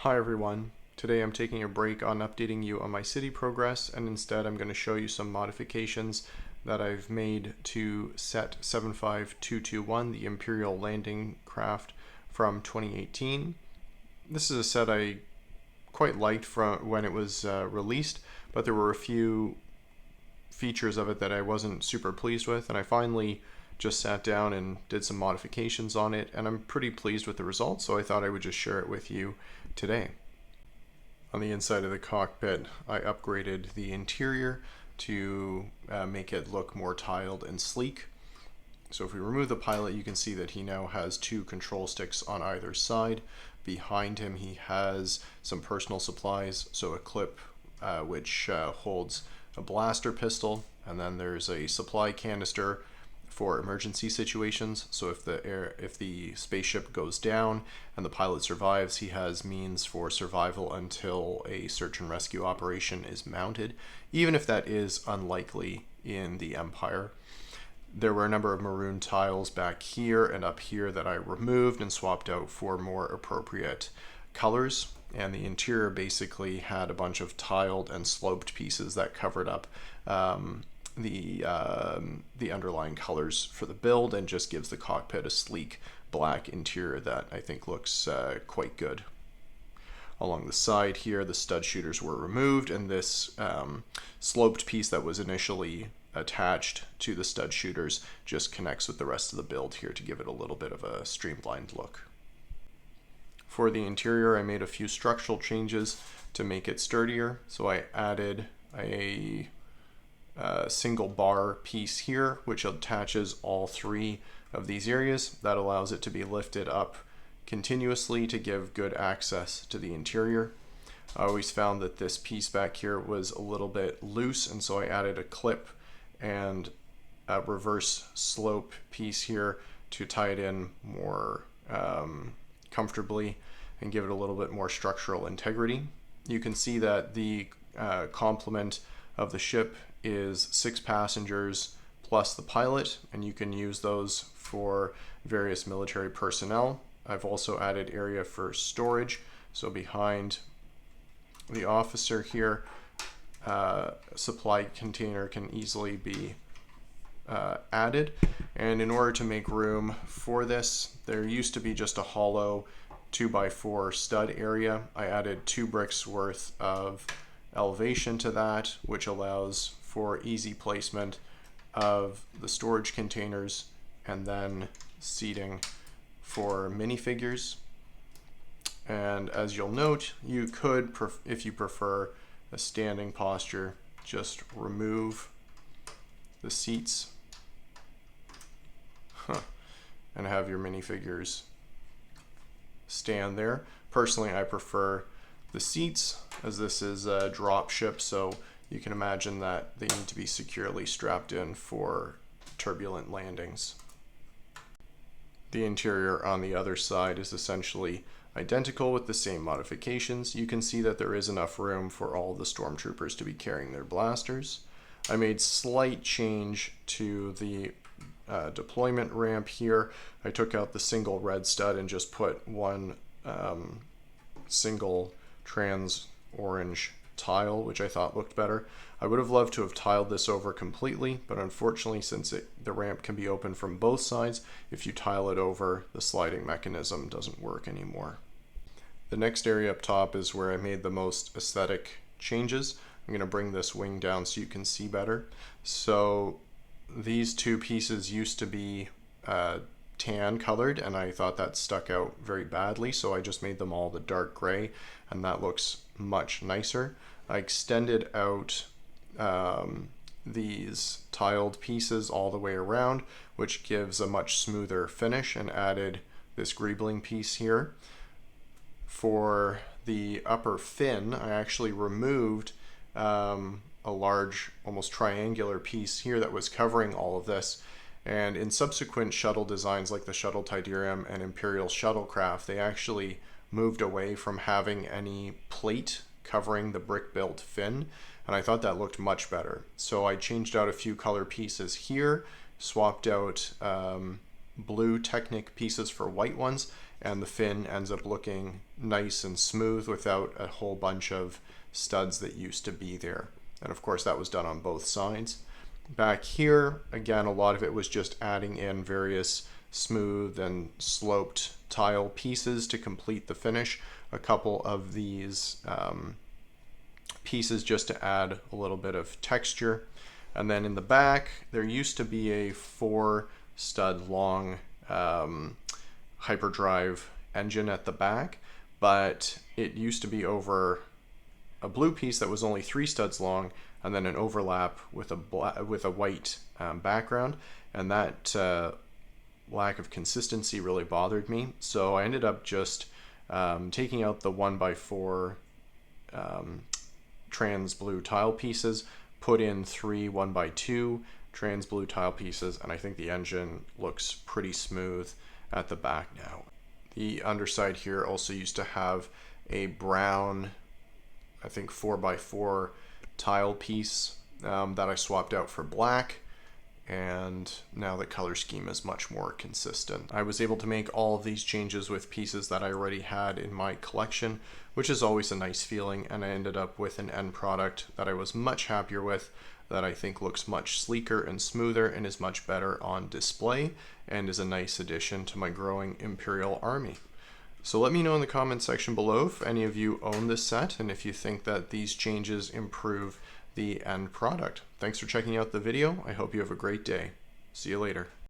Hi everyone. Today I'm taking a break on updating you on my city progress, and instead I'm going to show you some modifications that I've made to set 75221, the Imperial Landing Craft from 2018. This is a set I quite liked from when it was released, but there were a few features of it that I wasn't super pleased with, and I finally just sat down and did some modifications on it, and I'm pretty pleased with the results, so I thought I would just share it with you today. On the inside of the cockpit, I upgraded the interior to make it look more tiled and sleek. So if we remove the pilot, you can see that he now has two control sticks on either side. Behind him, he has some personal supplies, so a clip which holds a blaster pistol, and then there's a supply canister for emergency situations. So if the spaceship goes down and the pilot survives, he has means for survival until a search and rescue operation is mounted, even if that is unlikely in the Empire. There were a number of maroon tiles back here and up here that I removed and swapped out for more appropriate colors, and the interior basically had a bunch of tiled and sloped pieces that covered up the underlying colors for the build and just gives the cockpit a sleek black interior that I think looks quite good. Along the side here, the stud shooters were removed, and this sloped piece that was initially attached to the stud shooters just connects with the rest of the build here to give it a little bit of a streamlined look. For the interior, I made a few structural changes to make it sturdier. So I added a single bar piece here, which attaches all three of these areas. That allows it to be lifted up continuously to give good access to the interior. I always found that this piece back here was a little bit loose, and so I added a clip and a reverse slope piece here to tie it in more comfortably and give it a little bit more structural integrity. You can see that the complement of the ship is 6 passengers plus the pilot, and you can use those for various military personnel. I've also added area for storage, so behind the officer here, a supply container can easily be added. And in order to make room for this, there used to be just a hollow 2x4 stud area. I added 2 bricks worth of elevation to that, which allows for easy placement of the storage containers and then seating for minifigures. And as you'll note, you could, if you prefer a standing posture, just remove the seats and have your minifigures stand there. Personally, I prefer the seats, as this is a drop ship, so you can imagine that they need to be securely strapped in for turbulent landings. The interior on the other side is essentially identical with the same modifications. You can see that there is enough room for all the stormtroopers to be carrying their blasters. I made slight change to the deployment ramp here. I took out the single red stud and just put one single trans orange tile, which I thought looked better. I would have loved to have tiled this over completely, but unfortunately, since the ramp can be open from both sides, if you tile it over, the sliding mechanism doesn't work anymore. The next area up top is where I made the most aesthetic changes. I'm going to bring this wing down so you can see better. So these two pieces used to be tan colored, and I thought that stuck out very badly, so I just made them all the dark gray, and that looks much nicer. I extended out these tiled pieces all the way around, which gives a much smoother finish, and added this greebling piece here. For the upper fin, I actually removed a large, almost triangular piece here that was covering all of this. And in subsequent shuttle designs like the Shuttle Tidarium and Imperial Shuttlecraft, they actually moved away from having any plate covering the brick-built fin, and I thought that looked much better. So I changed out a few color pieces here, swapped out blue Technic pieces for white ones, and the fin ends up looking nice and smooth without a whole bunch of studs that used to be there. And of course that was done on both sides. Back here, again, a lot of it was just adding in various smooth and sloped tile pieces to complete the finish. A couple of these pieces just to add a little bit of texture. And then in the back, there used to be a 4 stud long hyperdrive engine at the back, but it used to be over a blue piece that was only 3 studs long, and then an overlap with a white background, and that lack of consistency really bothered me. So I ended up just taking out the 1x4 trans blue tile pieces, put in 3 1x2 trans blue tile pieces, and I think the engine looks pretty smooth at the back now. The underside here also used to have a brown, I think 4x4 tile piece that I swapped out for black, and now the color scheme is much more consistent. I was able to make all of these changes with pieces that I already had in my collection, which is always a nice feeling, and I ended up with an end product that I was much happier with, that I think looks much sleeker and smoother and is much better on display and is a nice addition to my growing Imperial Army. So let me know in the comments section below if any of you own this set and if you think that these changes improve the end product. Thanks for checking out the video. I hope you have a great day. See you later.